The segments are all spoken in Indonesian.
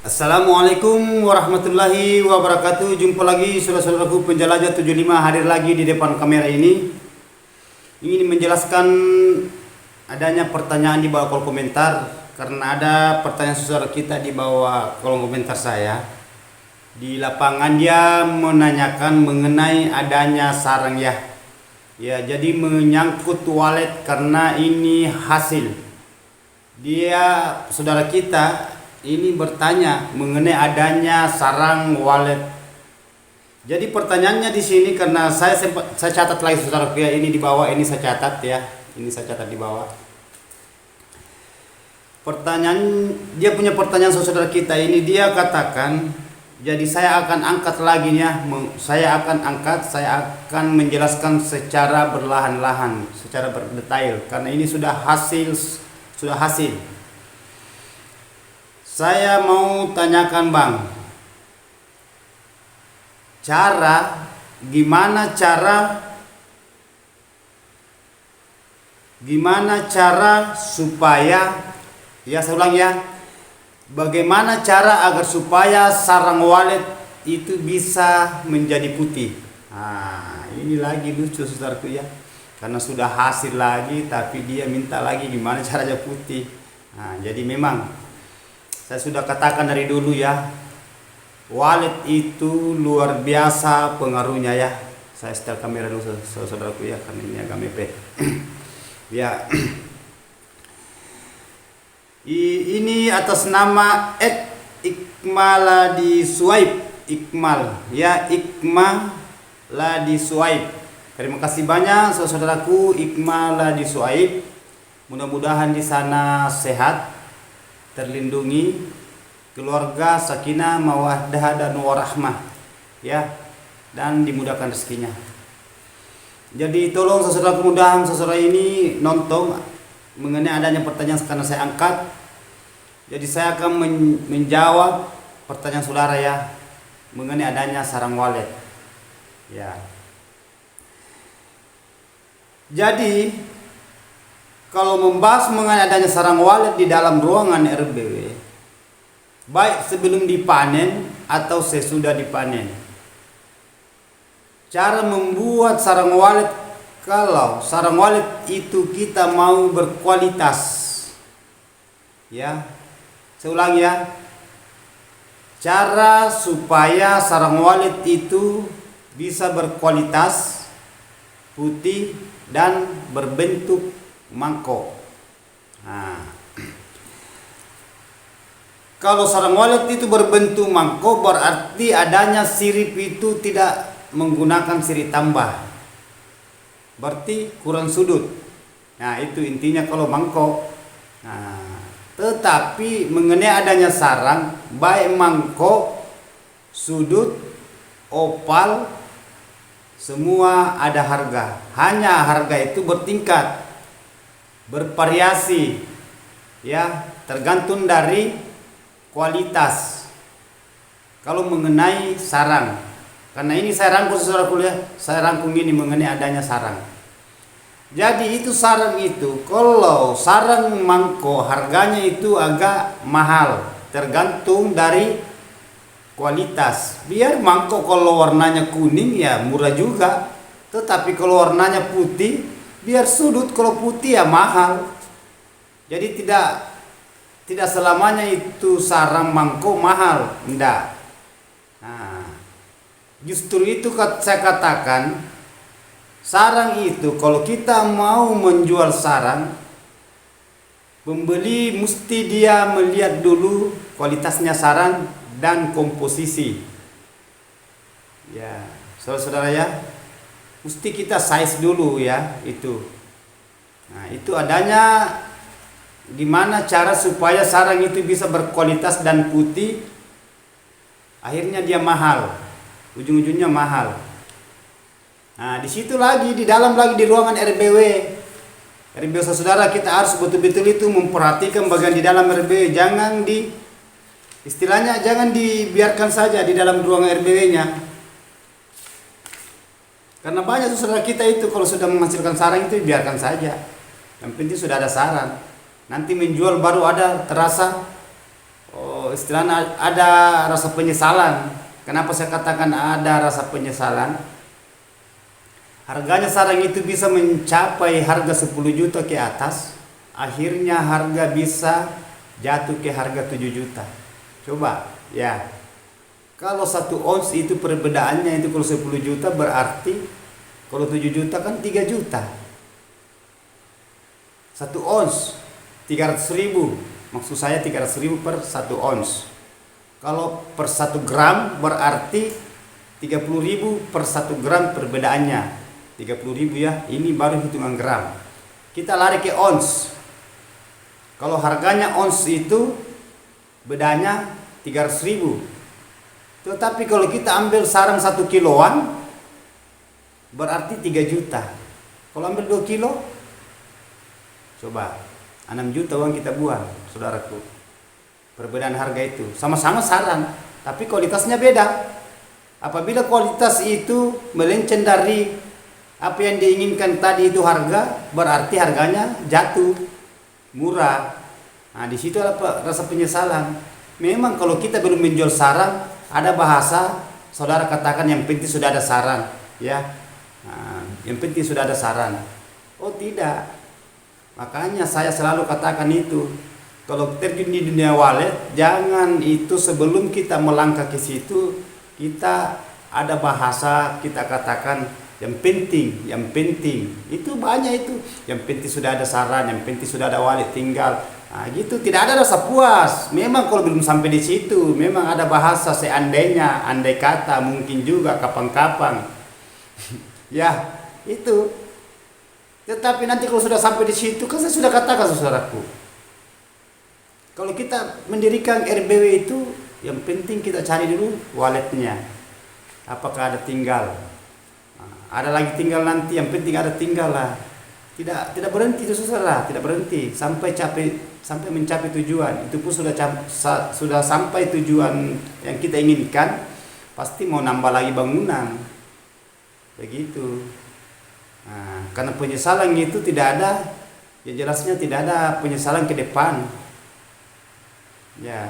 Assalamualaikum warahmatullahi wabarakatuh. Jumpa lagi saudara-saudaraku penjelajah 75 hadir lagi di depan kamera ini. Ingin menjelaskan adanya pertanyaan di bawah kolom komentar, karena ada pertanyaan saudara kita di bawah kolom komentar saya. Di lapangan dia menanyakan mengenai adanya sarang ya. Ya, jadi menyangkut walet karena ini hasil. Dia saudara kita ini bertanya mengenai adanya sarang walet. Jadi pertanyaannya di sini karena saya catat lagi saudara ya, ini di bawah ini saya catat ya. Ini saya catat di bawah. Pertanyaan dia punya pertanyaan saudara kita ini, dia katakan, jadi saya akan angkat lagi ya. Saya akan menjelaskan secara berlahan-lahan, secara berdetail karena ini sudah hasil. Saya mau tanyakan Bang, gimana cara supaya, ya saya ulang ya, bagaimana cara agar supaya sarang walet itu bisa menjadi putih? Nah, ini lagi lucu saudaraku ya, karena sudah hasil lagi tapi dia minta lagi gimana caranya putih. Nah, jadi memang saya sudah katakan dari dulu ya, walet itu luar biasa pengaruhnya ya. Saya setel kamera dulu saudaraku ya, karena ini agak mepet. Ya, ini atas nama @ikmaladisuaib, Ikmal ya, Ikmaladisuaib. Terima kasih banyak saudaraku Ikmaladisuaib. Mudah-mudahan di sana sehat, terlindungi, keluarga sakinah mawaddah dan warahmah ya, dan dimudahkan rezekinya. Jadi tolong saudara, mudahan saudara ini nonton mengenai adanya pertanyaan karena saya angkat. Jadi saya akan menjawab pertanyaan saudara ya mengenai adanya sarang walet ya. Jadi kalau membahas mengenai adanya sarang walet di dalam ruangan RBW, baik sebelum dipanen atau sesudah dipanen, cara membuat sarang walet, kalau sarang walet itu kita mau berkualitas ya, saya ulang ya, cara supaya sarang walet itu bisa berkualitas, putih dan berbentuk mangkok. Nah, kalau sarang walet itu berbentuk mangkok berarti adanya sirip itu tidak menggunakan sirip tambah, berarti kurang sudut. Nah, itu intinya kalau mangkok. Nah, tetapi mengenai adanya sarang, baik mangkok, sudut, opal, semua ada harga. Hanya harga itu bertingkat, bervariasi ya, tergantung dari kualitas. Kalau mengenai sarang, karena ini saya rangkum saudara kuliah, saya rangkum ini mengenai adanya sarang. Jadi itu sarang itu, kalau sarang mangko harganya itu agak mahal, tergantung dari kualitas. Biar mangkok kalau warnanya kuning ya murah juga, tetapi kalau warnanya putih, biar sudut kalau putih ya mahal. Jadi tidak selamanya itu sarang mangkok mahal, enggak. Nah, justru itu saya katakan, sarang itu kalau kita mau menjual sarang, pembeli mesti dia melihat dulu kualitasnya sarang dan komposisi. Ya, saudara-saudara ya, mesti kita size dulu ya itu. Nah, itu adanya gimana cara supaya sarang itu bisa berkualitas dan putih, akhirnya dia mahal, ujung-ujungnya mahal. Nah, di situ lagi di dalam lagi di ruangan RBW saudara, kita harus betul-betul itu memperhatikan bagian di dalam RBW, jangan istilahnya jangan dibiarkan saja di dalam ruangan RBW-nya. Karena banyak saudara kita itu kalau sudah menghasilkan sarang itu biarkan saja. Yang penting sudah ada sarang. Nanti menjual baru ada terasa, oh istilahnya ada rasa penyesalan. Kenapa saya katakan ada rasa penyesalan? Harganya sarang itu bisa mencapai harga 10 juta ke atas, akhirnya harga bisa jatuh ke harga 7 juta. Coba ya, kalau 1 ons itu perbedaannya itu, kalau 10 juta berarti kalau 7 juta kan 3 juta. 1 ons 300.000, maksud saya 300.000 per 1 ons. Kalau per 1 gram berarti 30.000 per 1 gram perbedaannya. 30.000 ya, ini baru hitungan gram. Kita lari ke ons. Kalau harganya ons itu bedanya 300.000. Tetapi kalau kita ambil sarang 1 kiloan berarti 3 juta. Kalau ambil 2 kilo, coba 6 juta uang kita buang, saudaraku. Perbedaan harga itu sama-sama sarang, tapi kualitasnya beda. Apabila kualitas itu melenceng dari apa yang diinginkan tadi itu harga, berarti harganya jatuh murah. Nah, di situ ada rasa penyesalan. Memang kalau kita belum menjual sarang, ada bahasa saudara katakan yang penting sudah ada sarang, ya. Nah, yang penting sudah ada sarang. Oh tidak. Makanya saya selalu katakan itu, kalau terjun di dunia walet, jangan itu sebelum kita melangkah ke situ, kita ada bahasa kita katakan yang penting itu banyak itu. Yang penting sudah ada saran, yang penting sudah ada walet tinggal. Nah, gitu tidak ada rasa puas. Memang kalau belum sampai di situ, memang ada bahasa seandainya, andai kata, mungkin juga kapan-kapan. Ya, itu. Tetapi nanti kalau sudah sampai di situ, kan saya sudah katakan saudaraku, kalau kita mendirikan RBW itu, yang penting kita cari dulu walletnya, apakah ada tinggal. Nah, ada lagi tinggal nanti, yang penting ada tinggal lah. Tidak berhenti itu saudara, tidak berhenti sampai mencapai tujuan. Itu pun sudah sampai tujuan yang kita inginkan, pasti mau nambah lagi bangunan, begitu. Nah, karena penyesalan itu tidak ada, ya jelasnya tidak ada penyesalan ke depan. Ya,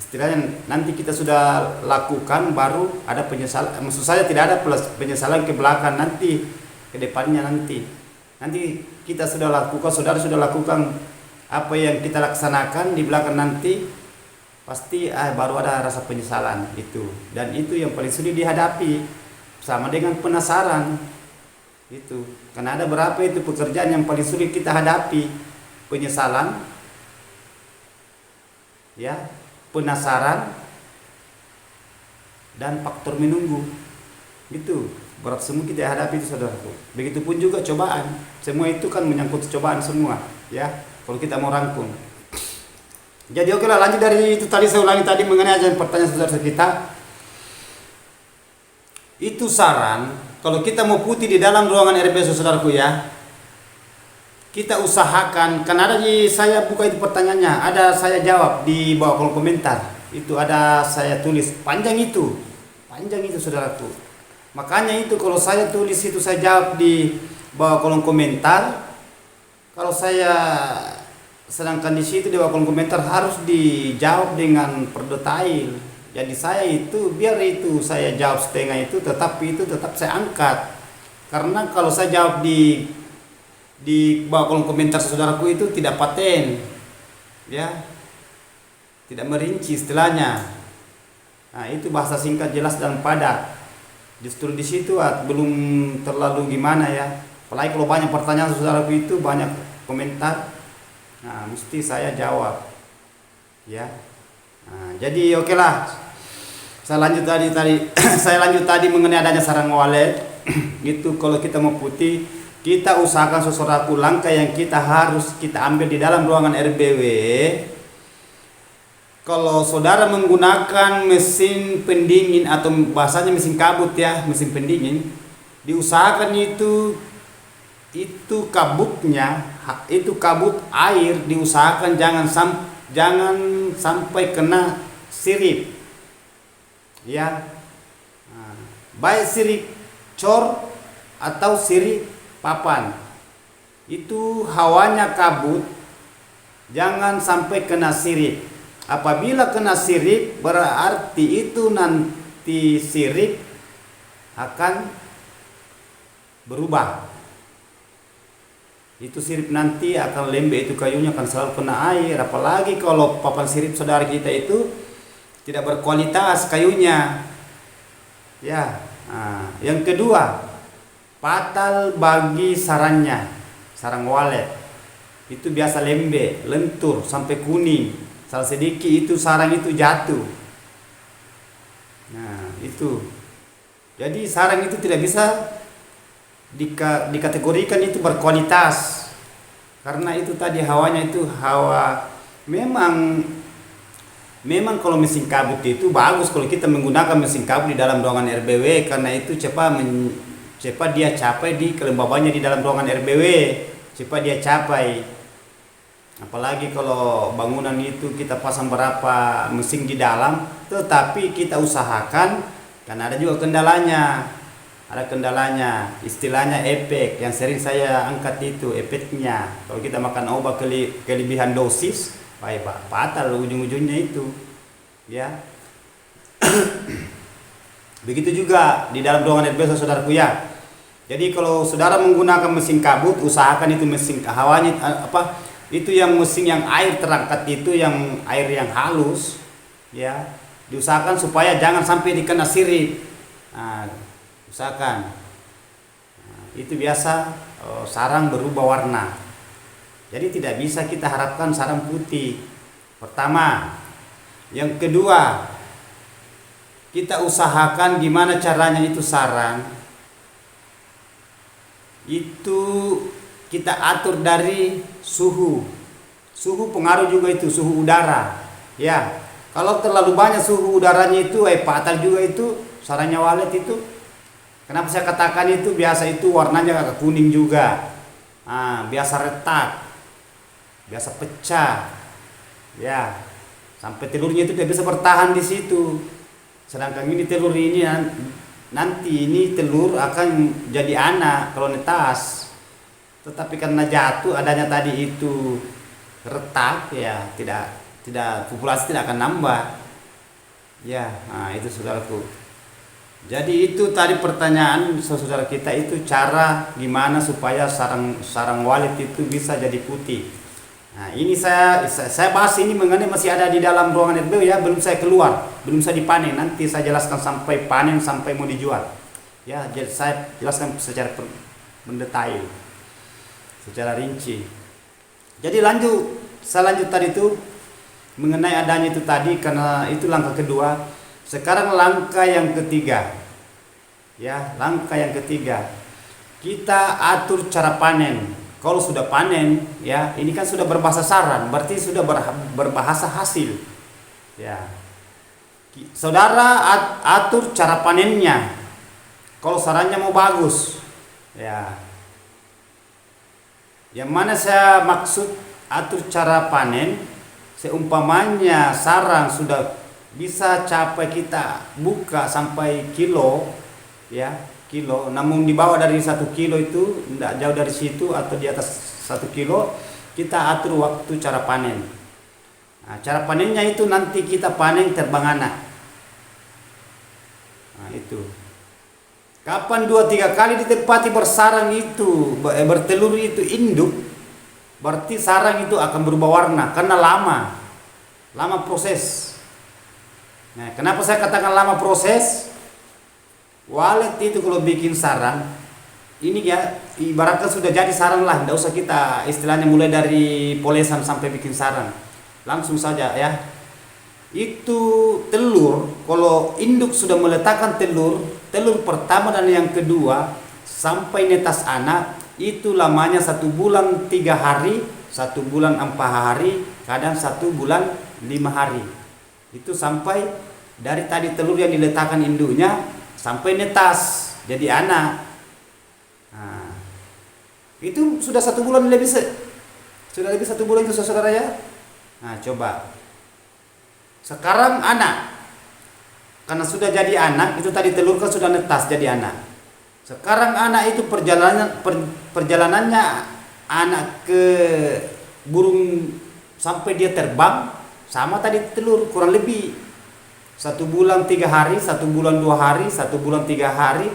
istilahnya nanti kita sudah lakukan baru ada penyesalan. Maksud saya tidak ada penyesalan ke belakang, nanti ke depannya nanti. Nanti kita sudah lakukan, saudara sudah lakukan apa yang kita laksanakan di belakang nanti, pasti baru ada rasa penyesalan itu. Dan itu yang paling sulit dihadapi, sama dengan penasaran. Itu karena ada berapa itu pekerjaan yang paling sulit kita hadapi, penyesalan, ya, penasaran, dan faktor menunggu. Itu berat semua kita hadapi itu saudaraku. Begitupun juga cobaan, semua itu kan menyangkut cobaan semua, ya, kalau kita mau rangkum. Jadi oke lah, lanjut dari itu tadi saya ulangi tadi mengenai ajaran pertanyaan saudara kita. Itu saran. Kalau kita mau putih di dalam ruangan RBW saudaraku ya, kita usahakan, kan ada saya buka itu pertanyaannya, ada saya jawab di bawah kolom komentar. Itu ada saya tulis panjang itu saudaraku. Makanya itu kalau saya tulis itu saya jawab di bawah kolom komentar. Kalau saya sedangkan di situ di bawah kolom komentar harus dijawab dengan per detail. Jadi saya itu biar itu saya jawab setengah itu, tetapi itu tetap saya angkat. Karena kalau saya jawab di bawah kolom komentar saudaraku itu tidak paten, ya, tidak merinci istilahnya. Nah, itu bahasa singkat, jelas dan padat. Justru di situ belum terlalu gimana ya. Apalagi kalau banyak pertanyaan saudaraku itu banyak komentar, nah mesti saya jawab, ya. Nah, jadi oke lah. Saya lanjut tadi mengenai adanya sarang walet. Itu kalau kita mau putih, kita usahakan saudaraku langkah yang kita harus kita ambil di dalam ruangan RBW. Kalau saudara menggunakan mesin pendingin atau bahasanya mesin kabut ya, mesin pendingin, diusahakan itu kabutnya, itu kabut air diusahakan jangan sampai kena sirip, ya. Nah, baik sirip cor atau sirip papan, itu hawanya kabut jangan sampai kena sirip. Apabila kena sirip, berarti itu nanti sirip akan berubah. Itu sirip nanti akan lembek, itu kayunya akan selalu kena air. Apalagi kalau papan sirip saudara kita itu tidak berkualitas kayunya. Ya, yang kedua, fatal bagi sarannya, sarang walet. Itu biasa lembek, lentur sampai kuning. Salah sedikit itu sarang itu jatuh. Nah, itu. Jadi sarang itu tidak bisa dikategorikan itu berkualitas, karena itu tadi hawanya itu hawa memang kalau mesin kabut itu bagus kalau kita menggunakan mesin kabut di dalam ruangan RBW, karena itu cepat dia capai di kelembabannya di dalam ruangan RBW, cepat dia capai. Apalagi kalau bangunan itu kita pasang berapa mesin di dalam, tetapi kita usahakan, karena ada juga kendalanya. Ada kendalanya, istilahnya efek yang sering saya angkat itu efeknya. Kalau kita makan obat kelebihan dosis, baik fatal ujung-ujungnya itu, ya. Begitu juga di dalam ruangan RBW saudaraku ya. Jadi kalau saudara menggunakan mesin kabut, usahakan itu mesin hawanya itu yang mesin yang air terangkat itu yang air yang halus, ya. Diusahakan supaya jangan sampai dikena sirip. Usahakan. Itu biasa sarang berubah warna. Jadi tidak bisa kita harapkan sarang putih. Pertama. Yang kedua, kita usahakan gimana caranya itu sarang. Itu kita atur dari suhu. Suhu pengaruh juga itu, suhu udara. Ya. Kalau terlalu banyak suhu udaranya itu fatal juga itu sarangnya walet itu. Kenapa saya katakan itu biasa itu warnanya agak kuning juga, biasa retak, biasa pecah, ya, sampai telurnya itu tidak bisa bertahan di situ. Sedangkan ini telur ini nanti ini telur akan jadi anak kalau netas, tetapi karena jatuh adanya tadi itu retak, ya tidak populasi tidak akan nambah, ya, itu saudaraku. Jadi itu tadi pertanyaan saudara kita itu cara gimana supaya sarang walet itu bisa jadi putih. Nah ini saya bahas ini mengenai masih ada di dalam ruangan RBW ya, belum saya keluar, belum saya dipanen. Nanti saya jelaskan sampai panen sampai mau dijual. Ya, jadi saya jelaskan secara mendetail, secara rinci. Jadi saya lanjut tadi itu mengenai adanya itu tadi, karena itu langkah kedua. Sekarang langkah yang ketiga, ya, langkah yang ketiga, kita atur cara panen. Kalau sudah panen, ya, ini kan sudah berbahasa sarang, berarti sudah berbahasa hasil, ya. Saudara atur cara panennya. Kalau sarangnya mau bagus, ya. Yang mana saya maksud atur cara panen, seumpamanya sarang sudah bisa capai kita buka sampai kilo, ya, kilo, namun di bawah dari 1 kilo itu tidak jauh dari situ atau di atas 1 kilo, kita atur waktu cara panen. Nah, cara panennya itu nanti kita panen terbang anak. Nah, itu kapan 2-3 kali ditempati bersarang itu bertelur itu induk, berarti sarang itu akan berubah warna karena lama proses. Nah, kenapa saya katakan lama proses? Walet itu kalau bikin sarang, ini ya ibaratkan sudah jadi sarang lah, tidak usah kita istilahnya mulai dari polesan sampai bikin sarang, langsung saja ya. Itu telur, kalau induk sudah meletakkan telur pertama dan yang kedua sampai netas anak, itu lamanya 1 bulan 3 hari, 1 bulan 4 hari, kadang 1 bulan 5 hari. Itu sampai dari tadi telur yang diletakkan induknya sampai netas jadi anak. Nah, itu sudah 1 bulan lebih, sudah lebih 1 bulan itu saudara ya. Nah, coba sekarang anak, karena sudah jadi anak, itu tadi telur kan sudah netas jadi anak. Sekarang anak itu perjalanannya anak ke burung sampai dia terbang sama tadi telur kurang lebih 1 bulan 3 hari, 1 bulan 2 hari, 1 bulan 3 hari,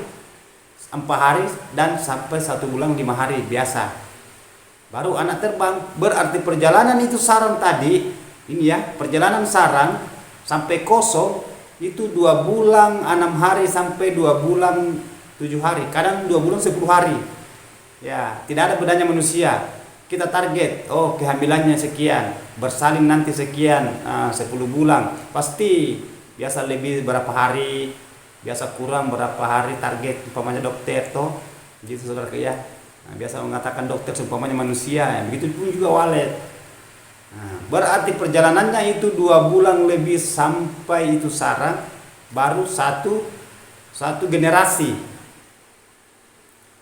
4 hari, dan sampai 1 bulan 5 hari biasa. Baru anak terbang. Berarti perjalanan itu sarang tadi, ini ya, perjalanan sarang sampai kosong itu 2 bulan 6 hari sampai 2 bulan 7 hari, kadang 2 bulan 10 hari. Ya, tidak ada bedanya manusia. Kita target, oh kehamilannya sekian, bersalin nanti sekian, 10 bulan. Pasti biasa lebih berapa hari, biasa kurang berapa hari target, umpamanya dokter toh. Gitu saudara ya. Biasa mengatakan dokter seumpamanya manusia, ya. Begitu pun juga walet. Berarti perjalanannya itu 2 bulan lebih sampai itu sarang, baru satu generasi.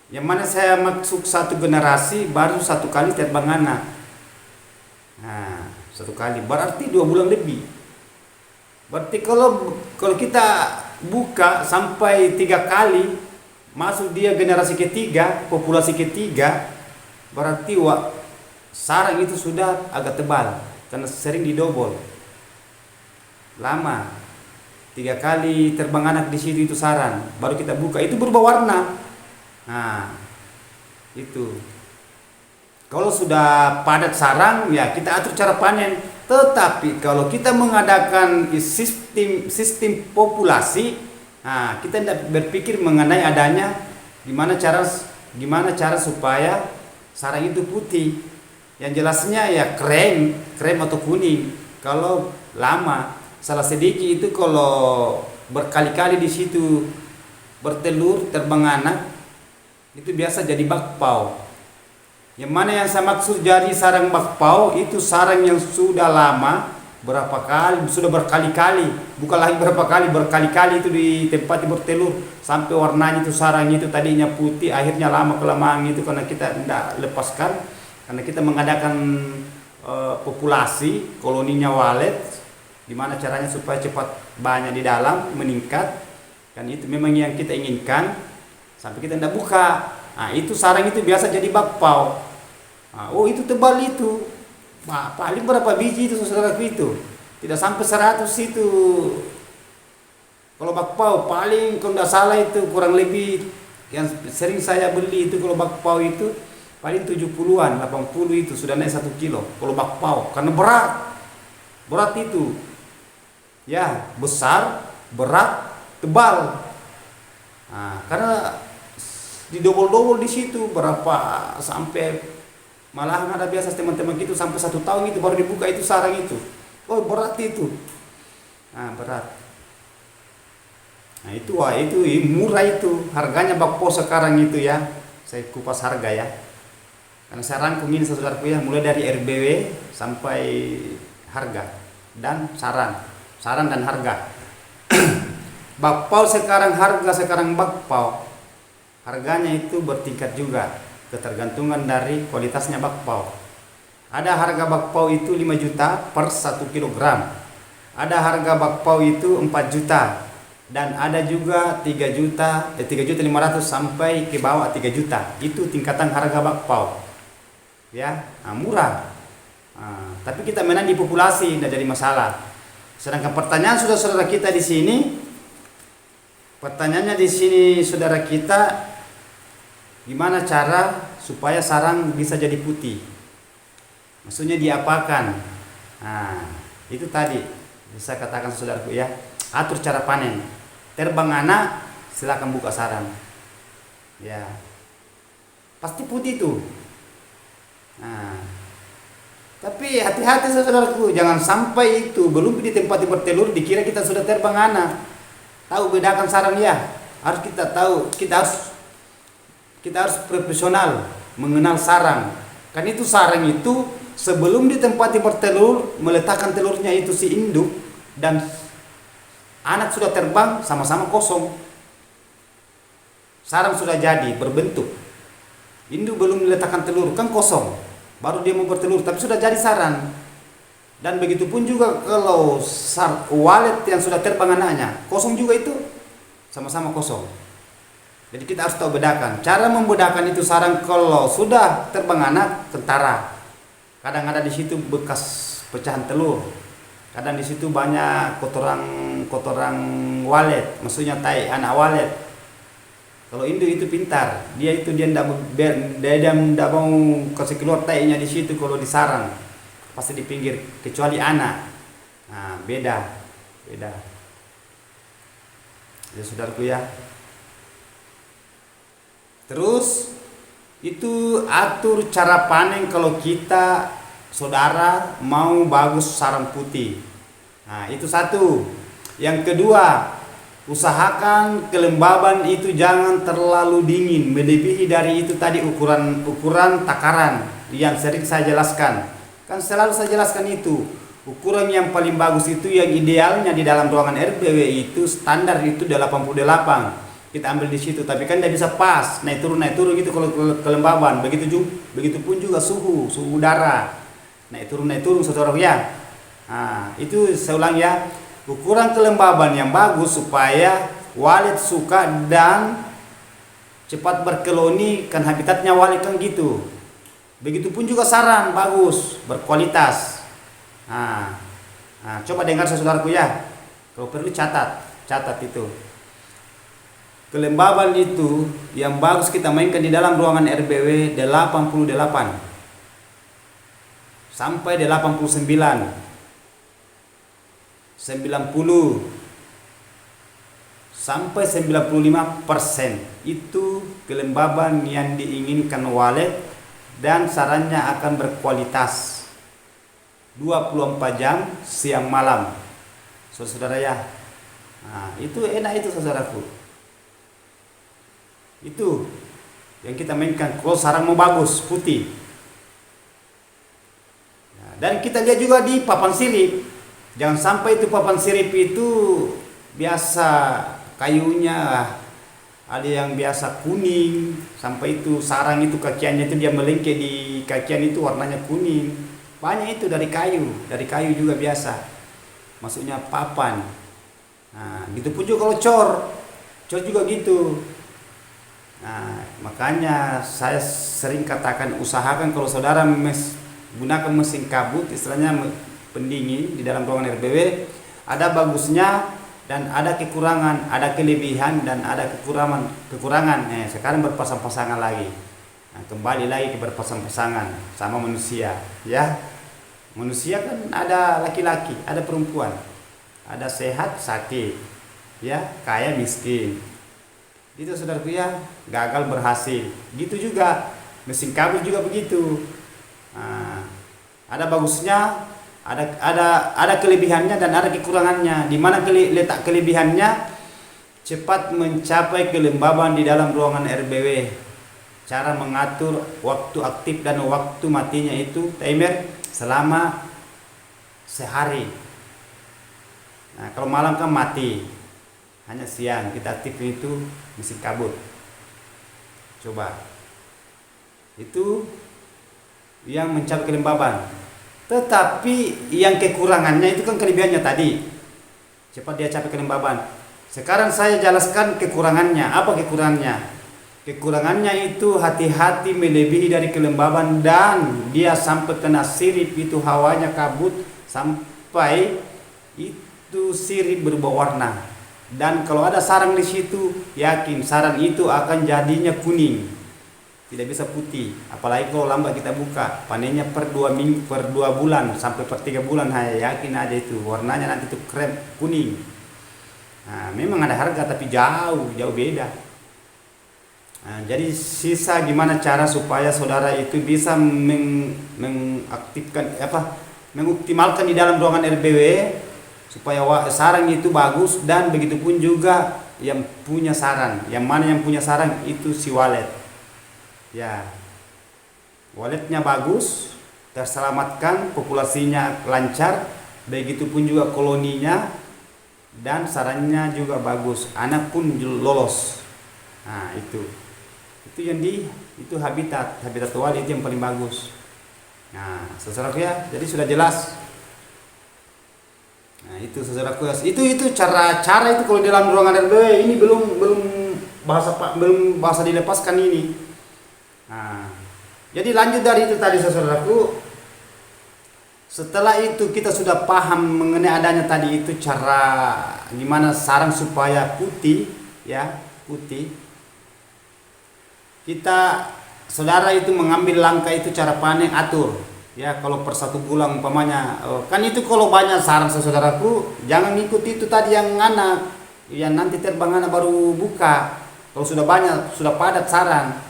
Yang mana saya maksud satu generasi baru 1 kali terbang anak. 1 kali berarti 2 bulan lebih. Berarti kalau kita buka sampai 3 kali, masuk dia generasi ketiga, populasi ketiga, berarti sarang itu sudah agak tebal karena sering didobol. Lama 3 kali terbang anak di situ itu sarang, baru kita buka itu berubah warna. Itu. Kalau sudah padat sarang, ya kita atur cara panen. Tetapi kalau kita mengadakan sistem populasi, kita tidak berpikir mengenai adanya gimana cara supaya sarang itu putih. Yang jelasnya ya krem atau kuning. Kalau lama, salah sedikit itu kalau berkali-kali di situ bertelur terbang anak, itu biasa jadi bakpao. Yang mana yang saya maksud jadi sarang bakpao itu sarang yang sudah lama, sudah berkali-kali, bukan lagi berkali-kali itu di tempat bertelur sampai warnanya itu sarang itu tadinya putih, akhirnya lama kelamaan itu karena kita tidak lepaskan, karena kita mengadakan populasi koloninya walet, gimana caranya supaya cepat banyak di dalam meningkat, kan itu memang yang kita inginkan, sampai kita tidak buka. Itu sarang itu biasa jadi bakpao. Itu tebal itu. Paling berapa biji itu saudaraku itu? Tidak sampai 100 itu. Kalau bakpao paling kalau tidak salah itu kurang lebih yang sering saya beli itu, kalau bakpao itu paling 70-an, 80 itu sudah naik 1 kilo. Kalau bakpao karena berat itu. Ya, besar, berat, tebal. Karena didobol-dobol di situ berapa sampai, malahan ada biasa teman-teman gitu sampai 1 tahun itu baru dibuka itu sarang itu. Berat itu. Berat. Itu murah itu. Harganya bakpao sekarang itu ya. Saya kupas harga ya. Karena saya rangkum ini saudaraku ya, mulai dari RBW sampai harga dan saran dan harga. Bakpao sekarang bakpao harganya itu bertingkat juga, ketergantungan dari kualitasnya bakpao. Ada harga bakpao itu 5 juta per 1 kilogram. Ada harga bakpao itu 4 juta. Dan ada juga 3.500.000 sampai ke bawah 3 juta. Itu tingkatan harga bakpao. Ya, murah. Tapi kita menang di populasi, tidak jadi masalah. Sedangkan pertanyaan saudara kita di sini, saudara kita, gimana cara supaya sarang bisa jadi putih? Maksudnya diapakan? Itu tadi bisa katakan saudaraku ya, atur cara panen. Terbang anak, silakan buka sarang. Ya, pasti putih tuh. Tapi hati-hati saudaraku, jangan sampai itu belum di tempat bertelur dikira kita sudah terbang anak. Tahu bedakan sarang ya. Harus kita tahu, kita harus profesional mengenal sarang. Kan itu sarang itu sebelum di tempat bertelur meletakkan telurnya itu si induk dan anak sudah terbang sama-sama kosong. Sarang sudah jadi berbentuk. Induk belum meletakkan telur kan kosong. Baru dia mau bertelur tapi sudah jadi sarang. Dan begitu pun juga kalau walet yang sudah terbang anaknya kosong juga itu sama-sama kosong. Jadi kita harus tahu bedakan. Cara membedakan itu sarang kalau sudah terbang anak kentara. Kadang ada di situ bekas pecahan telur. Kadang di situ banyak kotoran walet, maksudnya tai anak walet. Kalau induk itu pintar, dia ndak mau kasih keluar tainya di situ kalau di sarang, pasti di pinggir, kecuali anak. Nah, beda. Ya saudaraku ya. Terus itu atur cara panen kalau kita saudara mau bagus sarang putih. Nah, itu satu. Yang kedua, usahakan kelembaban itu jangan terlalu dingin, melebihi dari itu tadi ukuran takaran yang sering saya jelaskan. Kan selalu saya jelaskan itu. Ukuran yang paling bagus itu yang idealnya di dalam ruangan RBW itu standar itu 88. Kita ambil di situ, tapi kan tidak bisa pas, naik turun gitu kalau kelembaban. Begitupun juga suhu udara. Naik turun saudara ya. Nah, itu saya ulang ya. Ukuran kelembaban yang bagus supaya walet suka dan cepat berkoloni, kan habitatnya walet kan gitu. Begitupun juga sarang bagus, berkualitas. Nah, coba dengar saudaraku ya. Kalau perlu catat itu. Kelembaban itu yang bagus kita mainkan di dalam ruangan RBW 88 sampai 89, 90 sampai 95% itu kelembaban yang diinginkan walet dan sarannya akan berkualitas 24 jam siang malam, saudara ya. Nah, itu enak itu saudaraku. Itu yang kita mainkan kalau sarang mau bagus putih. Nah, dan kita lihat juga di papan sirip, jangan sampai itu papan sirip itu biasa kayunya ada yang biasa kuning, sampai itu sarang itu kakiannya itu dia melengke di kakian itu warnanya kuning. Banyak itu dari kayu juga biasa, maksudnya papan. Nah, gitu pun juga kalau cor juga gitu. Nah, makanya saya sering katakan usahakan kalau saudara gunakan mesin kabut, istilahnya pendingin di dalam ruangan RBW, ada bagusnya dan ada kekurangan, ada kelebihan dan ada kekurangan. Sekarang berpasang-pasangan lagi. Nah, kembali lagi ke berpasang-pasangan sama manusia, ya. Manusia kan ada laki-laki, ada perempuan, ada sehat, sakit, ya, kaya, miskin. Itu saudaraku ya, gagal berhasil. Gitu juga mesin kabut juga begitu. Nah, ada bagusnya, ada kelebihannya dan ada kekurangannya. Di mana letak kelebihannya? Cepat mencapai kelembaban di dalam ruangan RBW. Cara mengatur waktu aktif dan waktu matinya itu timer selama sehari. Nah, kalau malam kan mati. Hanya siang kita aktifkan itu mesin kabut. Coba. Itu yang mencapai kelembaban. Tetapi yang kekurangannya itu kan kelebihannya tadi. Cepat dia capai kelembaban. Sekarang saya jelaskan kekurangannya. Apa kekurangannya? Kekurangannya itu hati-hati melebihi dari kelembaban dan dia sampai kena sirip itu hawanya kabut sampai itu sirip berubah warna. Dan kalau ada sarang di situ, yakin sarang itu akan jadinya kuning, tidak bisa putih. Apalagi kalau lambat kita buka, panennya per 2 bulan sampai per 3 bulan, yakin aja itu warnanya nanti itu krem kuning. Nah, memang ada harga tapi jauh beda. Nah, jadi sisa gimana cara supaya saudara itu bisa mengoptimalkan di dalam ruangan RBW supaya sarang itu bagus, dan begitu pun juga yang punya sarang. Yang mana yang punya sarang itu si walet. Ya. Waletnya bagus, terselamatkan, populasinya lancar, begitu pun juga koloninya dan sarangnya juga bagus. Anak pun lolos. Nah, itu yang itu habitat walet itu yang paling bagus. Nah, saudaraku ya, jadi sudah jelas. Nah, itu saudaraku, itu cara itu kalau di dalam ruangan RBW ini belum bahasa dilepaskan ini. Nah, jadi lanjut dari itu tadi saudaraku, Setelah itu kita sudah paham mengenai adanya tadi itu cara gimana sarang supaya putih, ya, putih. Kita saudara itu mengambil langkah itu cara panen atur. Ya, kalau per 1 bulan umpamanya, kan itu kalau banyak sarang saudaraku, jangan ikuti itu tadi yang anak, yang nanti terbang anak baru buka. Kalau sudah banyak, sudah padat sarang.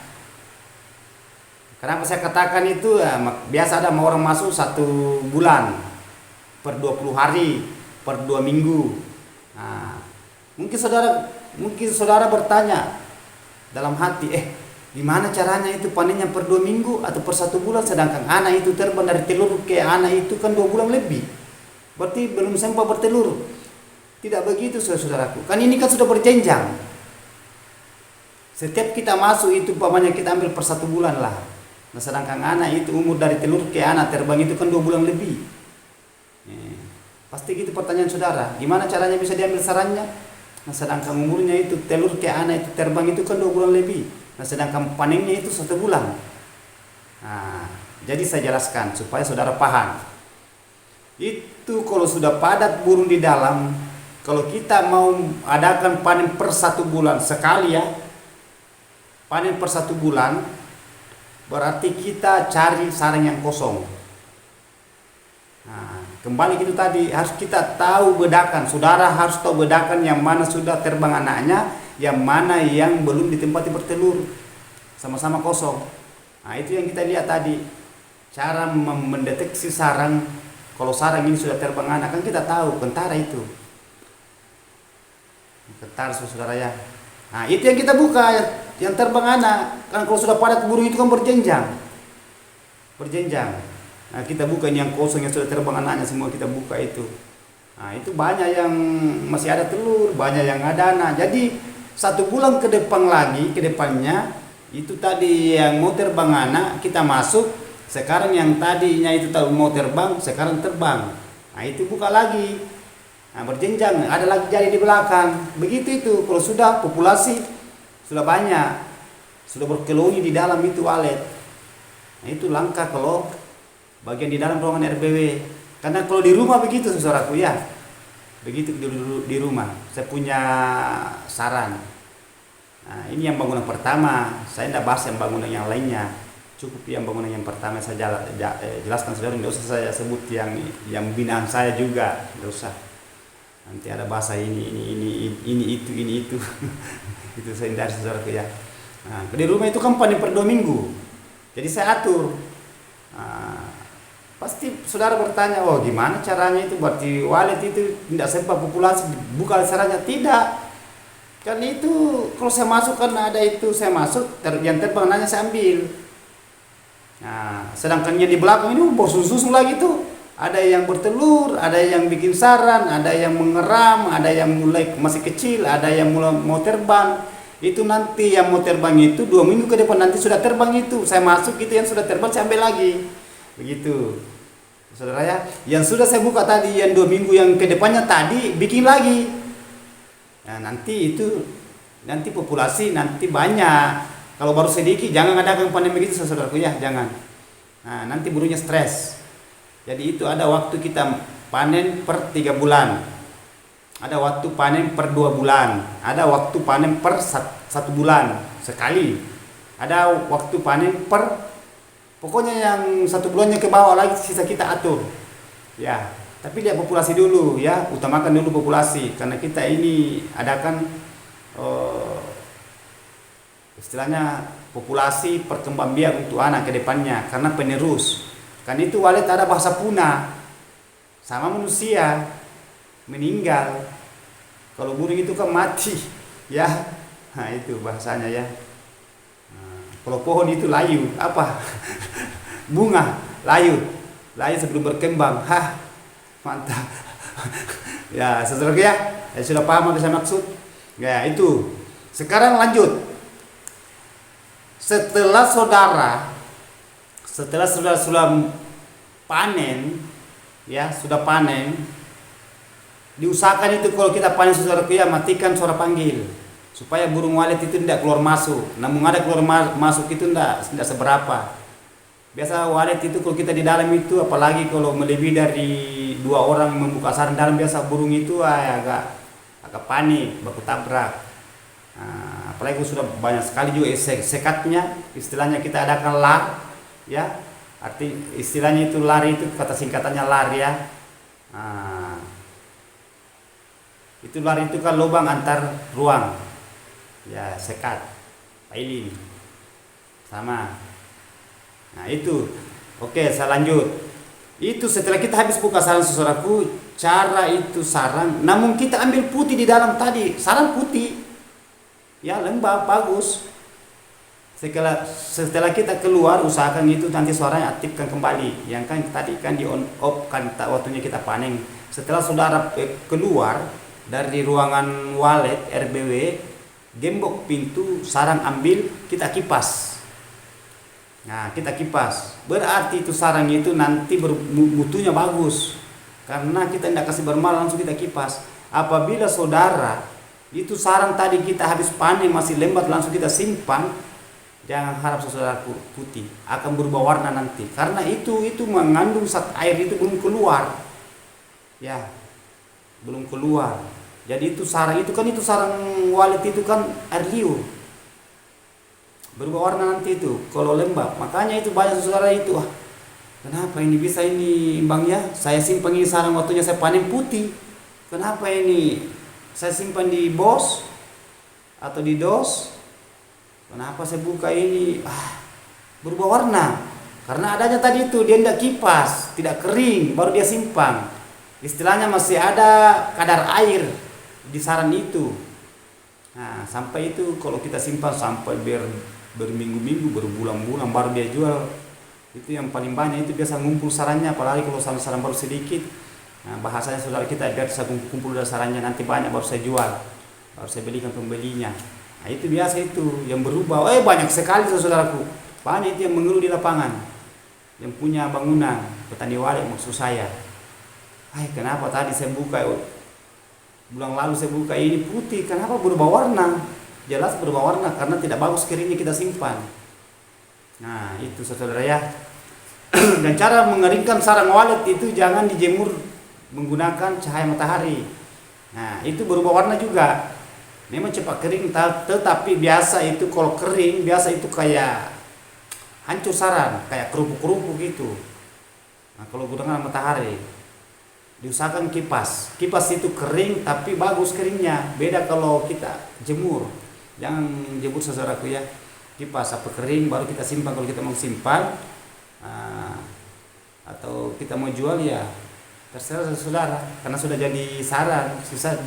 Kenapa saya katakan itu? Ya, biasa ada orang masuk 1 bulan per 20 hari, per 2 minggu. Nah, mungkin saudara bertanya dalam hati, gimana caranya itu panennya per 2 minggu atau per 1 bulan, sedangkan anak itu terbang dari telur ke anak itu kan 2 bulan lebih. Berarti belum sempat bertelur. Tidak begitu saudaraku. Kan ini kan sudah berjenjang. Setiap kita masuk itu umpamanya kita ambil per 1 bulan lah. Nah, sedangkan anak itu umur dari telur ke anak terbang itu kan 2 bulan lebih. Pasti gitu pertanyaan saudara. Gimana caranya bisa diambil sarannya? Nah, sedangkan umurnya itu telur ke anak itu terbang itu kan 2 bulan lebih. Nah, sedangkan panennya itu 1 bulan. Nah, jadi saya jelaskan supaya saudara paham. Itu kalau sudah padat burung di dalam, kalau kita mau adakan panen per 1 bulan sekali, ya, panen per 1 bulan, berarti kita cari sarang yang kosong. Nah, kembali gitu tadi, harus kita tahu bedakan. Saudara harus tahu bedakan yang mana sudah terbang anaknya, yang mana yang belum ditempati bertelur, sama-sama kosong. Nah, itu yang kita lihat tadi, cara mendeteksi sarang. Kalau sarang ini sudah terbang anak, kan kita tahu kentara itu, kentara saudara ya. Nah, itu yang kita buka, yang terbang anak. Kan kalau sudah padat burung itu kan berjenjang. Nah, kita buka ini yang kosong, yang sudah terbang anaknya semua kita buka itu. Nah, itu banyak yang masih ada telur, banyak yang ada anak. Jadi 1 bulan ke depannya itu tadi yang mau terbang anak kita masuk. Sekarang yang tadinya itu tahu mau terbang, sekarang terbang. Nah, itu buka lagi. Nah, berjenjang, ada lagi jadi di belakang. Begitu itu kalau sudah populasi sudah banyak, sudah berkeloni di dalam itu walet. Nah, itu langkah kalau bagian di dalam ruangan RBW. Karena kalau di rumah begitu saudaraku ya. Begitu di rumah. Saya punya saran. Nah, ini yang bangunan pertama. Saya tidak bahas yang bangunan yang lainnya. Cukup yang bangunan yang pertama saya jelaskan saudara. Tidak usah saya sebut yang binaan saya juga. Tidak usah. Nanti ada bahasa ini itu. Itu saya hindari saudaraku ya. Nah, di rumah itu kan panen per 2 minggu. Jadi saya atur. Nah, pasti saudara bertanya, oh gimana caranya itu? Berarti walet itu tidak sempat populasi buka sarannya? Tidak. Kan itu kalau saya masuk kan ada itu, saya masuk yang terbang nanya saya ambil. Nah, sedangkan yang di belakang ini susun lagi tuh. Ada yang bertelur, ada yang bikin sarang, ada yang mengeram, ada yang mulai masih kecil, ada yang mulai mau terbang. Itu nanti yang mau terbang itu 2 minggu ke depan nanti sudah terbang itu. Saya masuk itu yang sudah terbang saya ambil lagi. Begitu. Saudara ya, yang sudah saya buka tadi yang 2 minggu yang ke depannya tadi bikin lagi. Nah, nanti populasi nanti banyak. Kalau baru sedikit jangan adakan panen begitu saudaraku ya, jangan. Nah, nanti burungnya stres. Jadi itu ada waktu kita panen per 3 bulan. Ada waktu panen per 2 bulan. Ada waktu panen per 1 bulan sekali. Ada waktu panen per, pokoknya yang 1 bulannya ke bawah lagi sisa kita atur. Ya, tapi lihat populasi dulu ya, utamakan dulu populasi karena kita ini adakan istilahnya populasi perkembangbiak untuk anak ke depannya karena penerus. Kan itu walet ada bahasa punah sama manusia meninggal. Kalau burung itu kan mati ya. Nah, itu bahasanya ya. Nah, kalau pohon itu layu apa? Bunga, layu sebelum berkembang. Hah, mantap. Ya, saudara ya, sudah paham apa saya maksud? Ya, itu. Sekarang lanjut. Setelah saudara sudah panen, ya sudah panen, diusahakan itu kalau kita panen saudaraku ya, matikan suara panggil supaya burung walet itu tidak keluar masuk. Namun ada keluar masuk itu tidak seberapa. Biasa walet itu kalau kita di dalam itu, apalagi kalau melebihi dari 2 orang membuka sarang dalam, biasa burung itu agak panik, baku tabrak. Nah, apalagi kalau sudah banyak sekali juga sekatnya, istilahnya kita adakan lar, ya. Istilahnya itu lari, itu kata singkatannya lar, ya. Nah, itu lari itu kan lubang antar ruang, ya, sekat, piling, sama. Nah itu, oke, saya lanjut. Itu setelah kita habis buka sarang, saudaraku, cara itu sarang. Namun kita ambil putih di dalam tadi, sarang putih, ya, lembab, bagus. Setelah kita keluar, usahakan itu nanti suaranya aktifkan kembali. Yang kan tadi kan di on off kan waktunya kita panen. Setelah saudara keluar dari ruangan walet RBW, gembok pintu, sarang ambil, kita kipas. Nah, kita kipas. Berarti itu sarang itu nanti mutunya bagus. Karena kita tidak kasih bermal, langsung kita kipas. Apabila saudara itu sarang tadi kita habis panen masih lembat, langsung kita simpan, jangan harap saudaraku putih, akan berubah warna nanti. Karena itu mengandung zat air, itu belum keluar. Ya. Belum keluar. Jadi itu sarang walet itu kan air liur. Berubah warna nanti itu kalau lembab. Makanya itu banyak saudara itu, kenapa ini bisa ini bang, ya, saya simpan ini sarang waktunya saya panen putih, kenapa ini saya simpan di bos atau di dos, kenapa saya buka ini berubah warna? Karena adanya tadi itu dia tidak kipas, tidak kering, baru dia simpan, istilahnya masih ada kadar air di sarang itu. Nah, sampai itu kalau kita simpan sampai berminggu-minggu, berbulan-bulan, baru dia jual. Itu yang paling banyak, itu biasa ngumpul sarangnya, apalagi kalau sarang baru sedikit. Nah, bahasanya saudara kita, biar saya kumpul dari sarangnya, nanti banyak baru saya jual, baru saya belikan pembelinya. Nah, itu biasa itu yang berubah. Banyak sekali saudaraku, banyak itu yang mengeluh di lapangan, yang punya bangunan, petani walet maksud saya. Kenapa tadi saya buka, bulan lalu saya buka ini putih, kenapa berubah warna? Jelas berubah warna karena tidak bagus keringnya kita simpan. Nah, itu saudara, ya. Dan cara mengeringkan sarang walet itu jangan dijemur menggunakan cahaya matahari. Nah, itu berubah warna juga. Memang cepat kering, tetapi biasa itu kalau kering, biasa itu kayak hancur sarang, kayak kerupuk-kerupuk gitu. Nah, kalau gunakan matahari, diusahakan kipas. Kipas itu kering tapi bagus keringnya. Beda kalau kita jemur. Jangan jemur saudaraku, ya. Kipas apa kering baru kita simpan kalau kita mau simpan. Atau kita mau jual, ya terserah saudara. Karena sudah jadi sarang, susah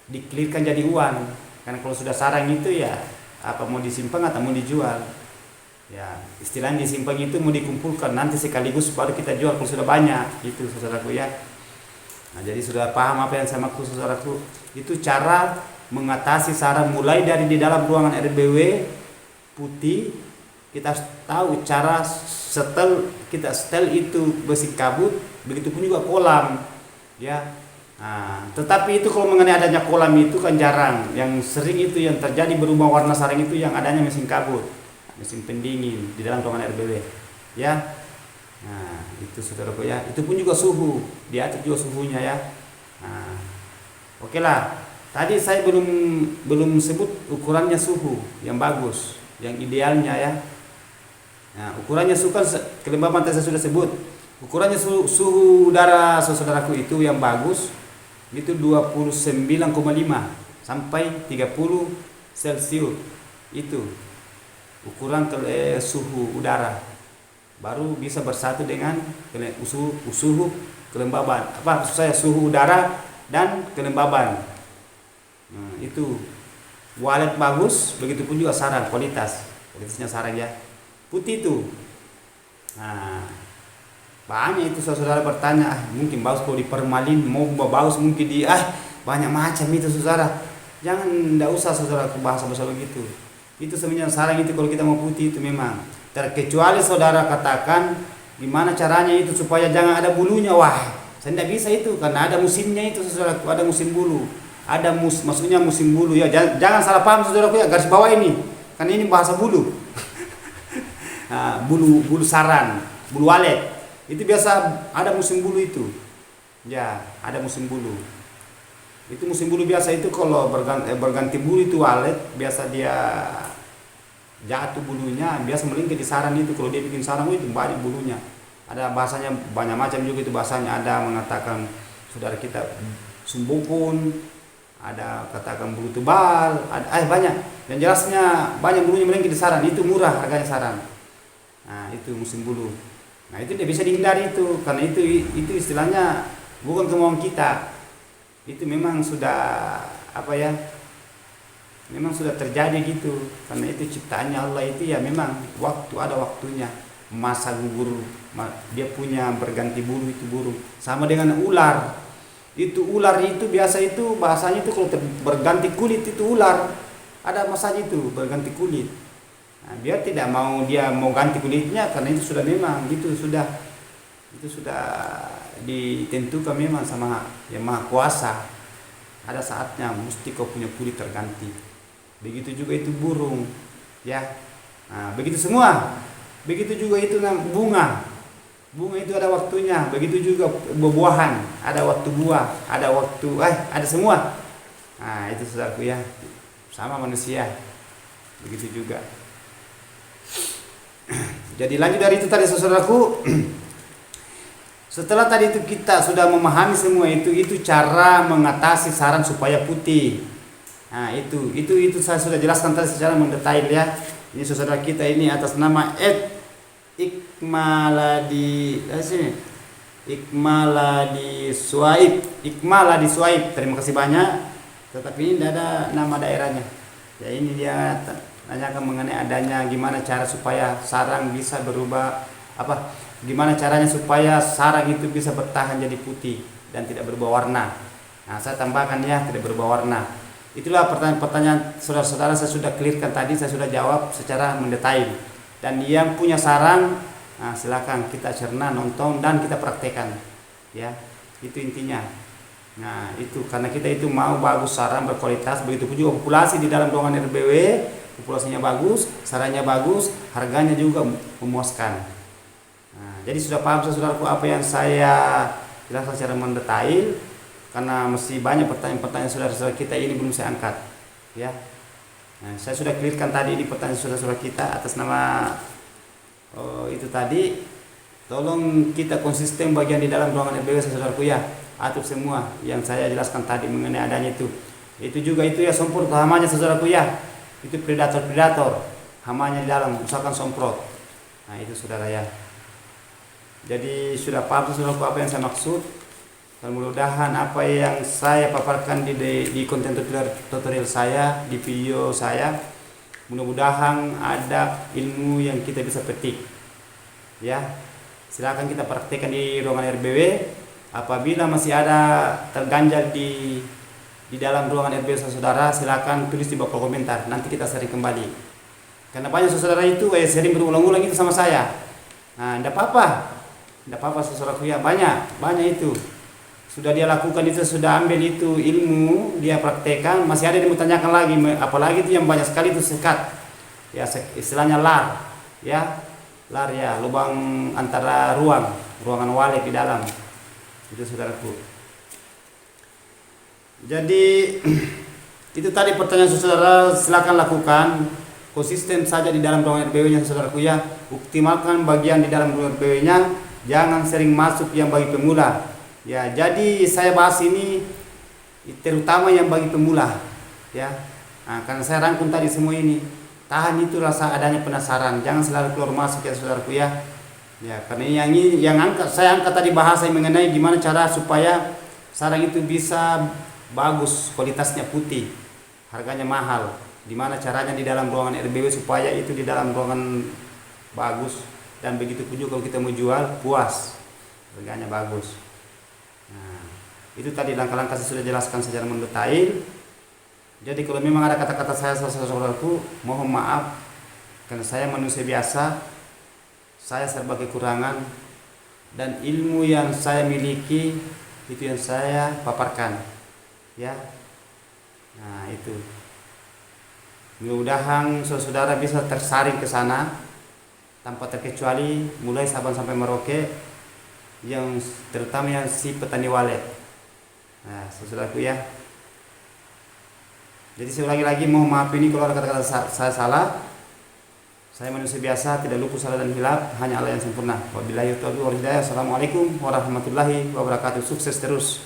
dikelirkan jadi uang. Karena kalau sudah sarang itu, ya apa mau disimpan atau mau dijual. Ya, istilahnya disimpan itu mau dikumpulkan nanti sekaligus baru kita jual kalau sudah banyak. Itu saudaraku, ya. Nah, jadi sudah paham apa yang saya maksud saudaraku. Itu cara mengatasi sarang mulai dari di dalam ruangan RBW putih. Kita tahu cara kita setel itu besi kabut, begitu pun juga kolam, ya. Nah, tetapi itu kalau mengenai adanya kolam itu kan jarang. Yang sering itu yang terjadi berubah warna sarang itu yang adanya mesin kabut, mesin pendingin di dalam ruangan RBW, ya. Nah, itu saudaraku, ya. Itu pun juga suhu, diatur juga suhunya, ya. Nah, oke lah. Tadi saya belum sebut ukurannya suhu yang bagus, yang idealnya, ya. Nah, ukurannya suhu kan kelembaban tadi saya sudah sebut. Ukurannya suhu udara saudaraku itu yang bagus itu 29,5 sampai 30 Celcius. Itu ukuran suhu udara. Baru bisa bersatu dengan suhu kelembaban. Suhu udara dan kelembaban. Nah, itu walet bagus, begitu pun juga sarang kualitasnya sarang, ya. Putih itu. Nah, banyak itu saudara bertanya, mungkin bagus kalau dipermalin, mau bagus mungkin banyak macam itu saudara. Jangan, enggak usah saudara bahasa-bahasa begitu. Itu sebenarnya sarang itu kalau kita mau putih itu memang terkecuali saudara katakan gimana caranya itu supaya jangan ada bulunya. Saya tidak bisa itu karena ada musimnya itu saudara, ada musim bulu. Maksudnya musim bulu, ya. Jangan salah paham saudaraku, ya, garis bawah ini. Karena ini bahasa bulu. bulu sarang, bulu walet. Itu biasa ada musim bulu itu. Ya, ada musim bulu. Itu musim bulu biasa itu kalau berganti bulu itu walet, biasa dia jatuh bulunya, biasa melingkar di sarang itu. Kalau dia bikin sarang itu banyak bulunya. Ada bahasanya banyak macam juga itu bahasanya. Ada mengatakan saudara kita sumbukun, ada katakan bulu tebal, ada banyak. Yang jelasnya banyak bulunya melingkar di sarang, itu murah harganya sarang. Nah, itu musim bulu. Nah, itu tidak bisa dihindari itu, karena itu istilahnya bukan kemauan kita. Itu memang sudah memang sudah terjadi gitu. Karena itu ciptaannya Allah itu ya memang ada waktunya. Masa gugur dia punya berganti bulu itu burung. Sama dengan ular. Itu ular itu biasa itu bahasanya itu kalau berganti kulit itu ular. Ada masanya itu berganti kulit. Nah, dia tidak mau ganti kulitnya karena itu sudah memang itu sudah ditentukan memang sama yang Maha Kuasa. Ada saatnya mesti kau punya kulit terganti. Begitu juga itu burung, ya. Nah, begitu semua. Begitu juga itu bunga. Bunga itu ada waktunya. Begitu juga buah-buahan, ada waktu buah, ada waktu ada semua. Nah, itu saudaraku ya. Sama manusia. Begitu juga. Jadi lanjut dari itu tadi saudaraku. Setelah tadi itu kita sudah memahami semua itu cara mengatasi sarang supaya putih. Nah, itu saya sudah jelaskan tadi secara mendetail ya. Ini saudara kita ini atas nama Ikmaladi Suaib. Terima kasih banyak. Tetapi ini tidak ada nama daerahnya. Ya, ini dia nanyakan mengenai adanya gimana cara supaya sarang bisa berubah gimana caranya supaya sarang itu bisa bertahan jadi putih dan tidak berubah warna. Nah, saya tambahkan ya, tidak berubah warna. Itulah pertanyaan saudara-saudara, saya sudah clearkan tadi, saya sudah jawab secara mendetail. Dan yang punya sarang, nah silakan kita cerna, nonton dan kita praktekkan. Ya, itu intinya. Nah, itu karena kita itu mau bagus sarang berkualitas, begitu pun juga populasi di dalam ruangan RBW, populasinya bagus, sarangnya bagus, harganya juga memuaskan. Nah, jadi sudah paham saudaraku apa yang saya jelaskan secara mendetail. Karena masih banyak pertanyaan-pertanyaan saudara-saudara kita ini belum saya angkat, ya. Nah, saya sudah clearkan tadi di pertanyaan saudara-saudara kita atas nama itu tadi. Tolong kita konsisten bagian di dalam ruangan RBW saudaraku ya. Atur semua yang saya jelaskan tadi mengenai adanya itu. Itu juga itu ya semprot hamanya saudaraku ya. Itu predator hamanya di dalam usahakan semprot. Nah, itu saudara ya. Jadi sudah paham saudaraku apa yang saya maksud. Dan mudah-mudahan apa yang saya paparkan di konten tutorial saya, di video saya, mudah-mudahan ada ilmu yang kita bisa petik. Ya, silakan kita praktekkan di ruangan RBW. Apabila masih ada terganjal di dalam ruangan RBW saudara, silakan tulis di bawah komentar. Nanti kita sharing kembali. Karena banyak saudara itu sering berulang-ulang itu sama saya. Nah, tidak apa-apa saudaraku ya, banyak itu. Sudah dia lakukan itu, sudah ambil itu ilmu, dia praktekkan, masih ada yang ditanyakan lagi, apalagi itu yang banyak sekali itu sekat. Ya, istilahnya lar ya, lubang antara ruangan walet di dalam. Itu saudaraku. Jadi itu tadi pertanyaan saudara, silakan lakukan, konsisten saja di dalam ruangan RBW-nya saudaraku ya. Optimalkan bagian di dalam ruangan RBW-nya, jangan sering masuk yang bagi pemula. Ya, jadi saya bahas ini terutama yang bagi pemula, ya. Nah, karena saya rangkum tadi semua ini, tahan itu rasa adanya penasaran, jangan selalu keluar masuk ya saudaraku ya. Ya, karena saya angkat tadi bahasa mengenai gimana cara supaya sarang itu bisa bagus, kualitasnya putih, harganya mahal. Gimana caranya di dalam ruangan RBW supaya itu di dalam ruangan bagus, dan begitu pun juga kalau kita mau jual puas, harganya bagus. Nah, itu tadi langkah-langkah saya sudah jelaskan secara mendetail. Jadi kalau memang ada kata-kata saya saudaraku, mohon maaf karena saya manusia biasa, saya serba kekurangan, dan ilmu yang saya miliki itu yang saya paparkan, ya. Nah, itu mudah-mudahan saudara bisa tersaring ke sana, tanpa terkecuali mulai Sabang sampai Merauke, yang terutama yang si petani walet. Nah, saudaraku ya. Jadi saya ulangi lagi, mohon maaf ini kalau ada kata-kata saya salah. Saya manusia biasa, tidak luput salah dan hilaf, hanya Allah yang sempurna. Wabillahi taufiq wal hidayah. Assalamualaikum warahmatullahi wabarakatuh. Sukses terus.